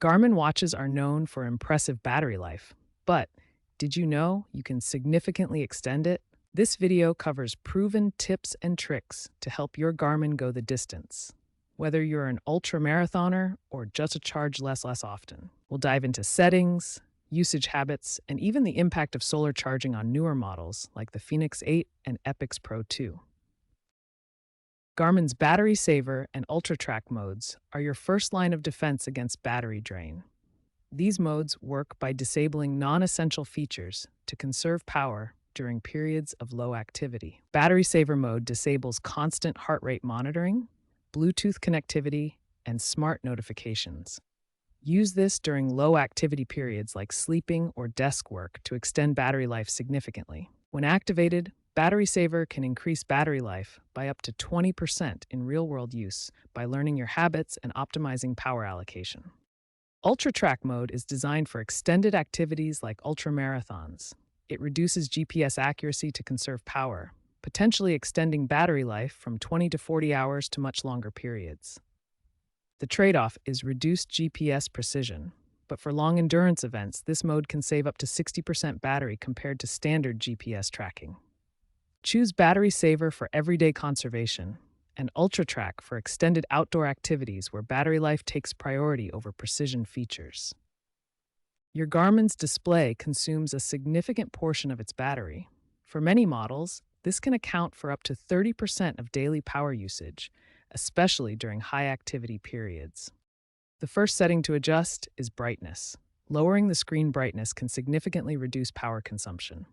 Garmin watches are known for impressive battery life, but did you know you can significantly extend it? This video covers proven tips and tricks to help your Garmin go the distance. Whether you're an ultra marathoner or just a charge less often, we'll dive into settings, usage habits, and even the impact of solar charging on newer models like the Phoenix 8 and Epix Pro 2. Garmin's Battery Saver and Ultra Track modes are your first line of defense against battery drain. These modes work by disabling non-essential features to conserve power during periods of low activity. Battery Saver mode disables constant heart rate monitoring, Bluetooth connectivity, and smart notifications. Use this during low activity periods like sleeping or desk work to extend battery life significantly. When activated, Battery Saver can increase battery life by up to 20% in real-world use by learning your habits and optimizing power allocation. Ultra Track mode is designed for extended activities like ultramarathons. It reduces GPS accuracy to conserve power, potentially extending battery life from 20 to 40 hours to much longer periods. The trade-off is reduced GPS precision, but for long endurance events, this mode can save up to 60% battery compared to standard GPS tracking. Choose Battery Saver for everyday conservation and Ultra Track for extended outdoor activities where battery life takes priority over precision features. Your Garmin's display consumes a significant portion of its battery. For many models, this can account for up to 30% of daily power usage, especially during high activity periods. The first setting to adjust is brightness. Lowering the screen brightness can significantly reduce power consumption.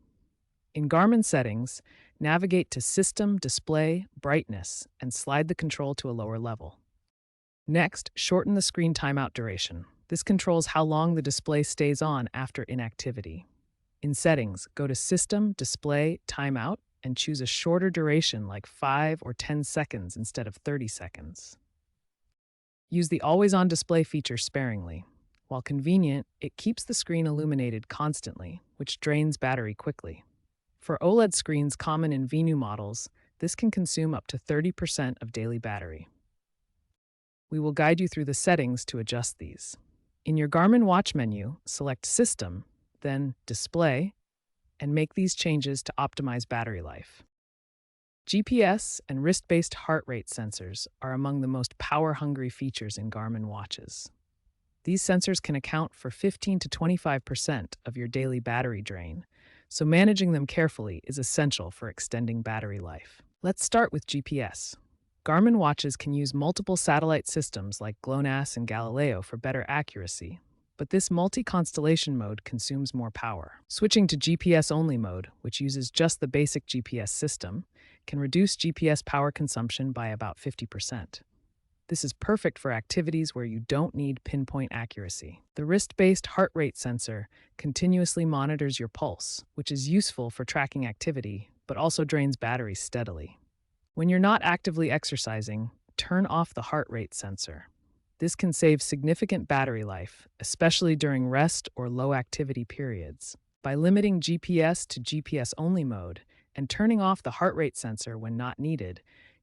In Garmin settings, navigate to System, Display, Brightness, and slide the control to a lower level. Next, shorten the screen timeout duration. This controls how long the display stays on after inactivity. In Settings, go to System, Display, Timeout, and choose a shorter duration like 5 or 10 seconds instead of 30 seconds. Use the Always-On Display feature sparingly. While convenient, it keeps the screen illuminated constantly, which drains battery quickly. For OLED screens common in VNU models, this can consume up to 30% of daily battery. We will guide you through the settings to adjust these. In your Garmin watch menu, select System, then Display, and make these changes to optimize battery life. GPS and wrist-based heart rate sensors are among the most power-hungry features in Garmin watches. These sensors can account for 15 to 25% of your daily battery drain, so managing them carefully is essential for extending battery life. Let's start with GPS. Garmin watches can use multiple satellite systems like GLONASS and Galileo for better accuracy, but this multi-constellation mode consumes more power. Switching to GPS-only mode, which uses just the basic GPS system, can reduce GPS power consumption by about 50%. This is perfect for activities where you don't need pinpoint accuracy. The wrist-based heart rate sensor continuously monitors your pulse, which is useful for tracking activity, but also drains battery steadily. When you're not actively exercising, turn off the heart rate sensor. This can save significant battery life, especially during rest or low activity periods. By limiting GPS to GPS-only mode and turning off the heart rate sensor when not needed,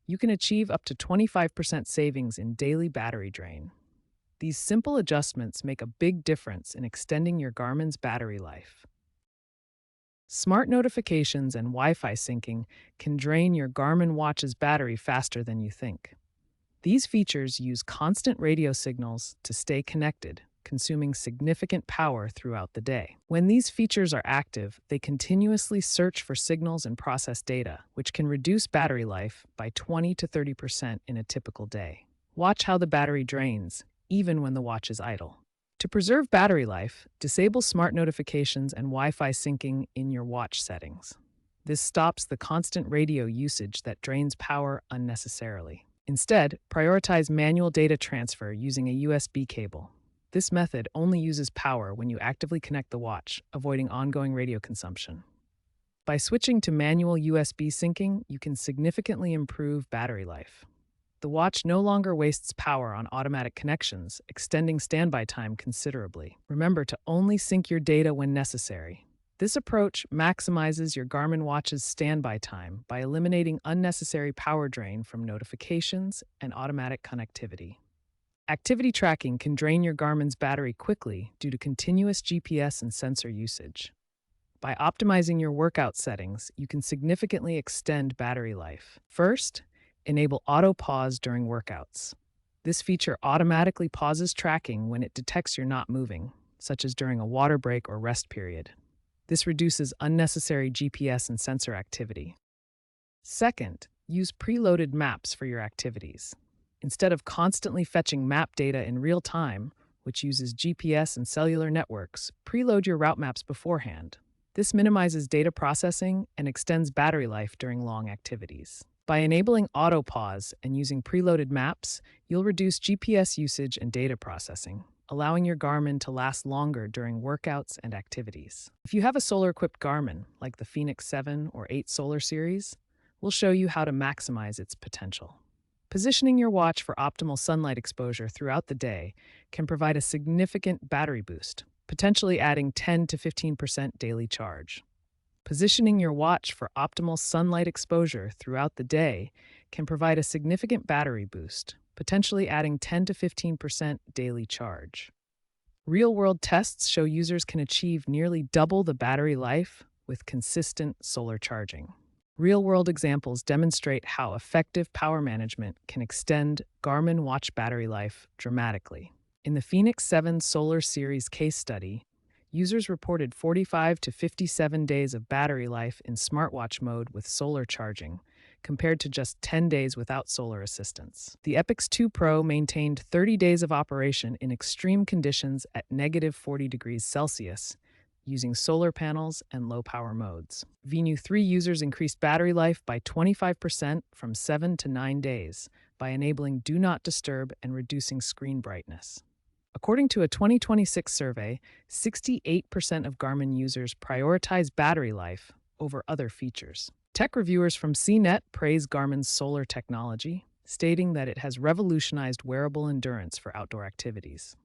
you can achieve up to 25% savings in daily battery drain. These simple adjustments make a big difference in extending your Garmin's battery life. Smart notifications and Wi-Fi syncing can drain your Garmin watch's battery faster than you think. These features use constant radio signals to stay connected, consuming significant power throughout the day. When these features are active, they continuously search for signals and process data, which can reduce battery life by 20 to 30% in a typical day. Watch how the battery drains, even when the watch is idle. To preserve battery life, disable smart notifications and Wi-Fi syncing in your watch settings. This stops the constant radio usage that drains power unnecessarily. Instead, prioritize manual data transfer using a USB cable. This method only uses power when you actively connect the watch, avoiding ongoing radio consumption. By switching to manual USB syncing, you can significantly improve battery life. The watch no longer wastes power on automatic connections, extending standby time considerably. Remember to only sync your data when necessary. This approach maximizes your Garmin watch's standby time by eliminating unnecessary power drain from notifications and automatic connectivity. Activity tracking can drain your Garmin's battery quickly due to continuous GPS and sensor usage. By optimizing your workout settings, you can significantly extend battery life. First, enable auto pause during workouts. This feature automatically pauses tracking when it detects you're not moving, such as during a water break or rest period. This reduces unnecessary GPS and sensor activity. Second, use preloaded maps for your activities. Instead of constantly fetching map data in real time, which uses GPS and cellular networks, preload your route maps beforehand. This minimizes data processing and extends battery life during long activities. By enabling auto pause and using preloaded maps, you'll reduce GPS usage and data processing, allowing your Garmin to last longer during workouts and activities. If you have a solar-equipped Garmin, like the Fenix 7 or 8 Solar series, we'll show you how to maximize its potential. Positioning your watch for optimal sunlight exposure throughout the day can provide a significant battery boost, potentially adding 10 to 15% daily charge. Positioning your watch for optimal sunlight exposure throughout the day can provide a significant battery boost, potentially adding 10 to 15% daily charge. Real-world tests show users can achieve nearly double the battery life with consistent solar charging. Real-world examples demonstrate how effective power management can extend Garmin watch battery life dramatically. In the Fenix 7 Solar Series case study, users reported 45 to 57 days of battery life in smartwatch mode with solar charging, compared to just 10 days without solar assistance. The Epix 2 Pro maintained 30 days of operation in extreme conditions at negative 40 degrees Celsius, using solar panels and low-power modes. Venu 3 users increased battery life by 25% from 7 to 9 days by enabling Do Not Disturb and reducing screen brightness. According to a 2026 survey, 68% of Garmin users prioritize battery life over other features. Tech reviewers from CNET praise Garmin's solar technology, stating that it has revolutionized wearable endurance for outdoor activities.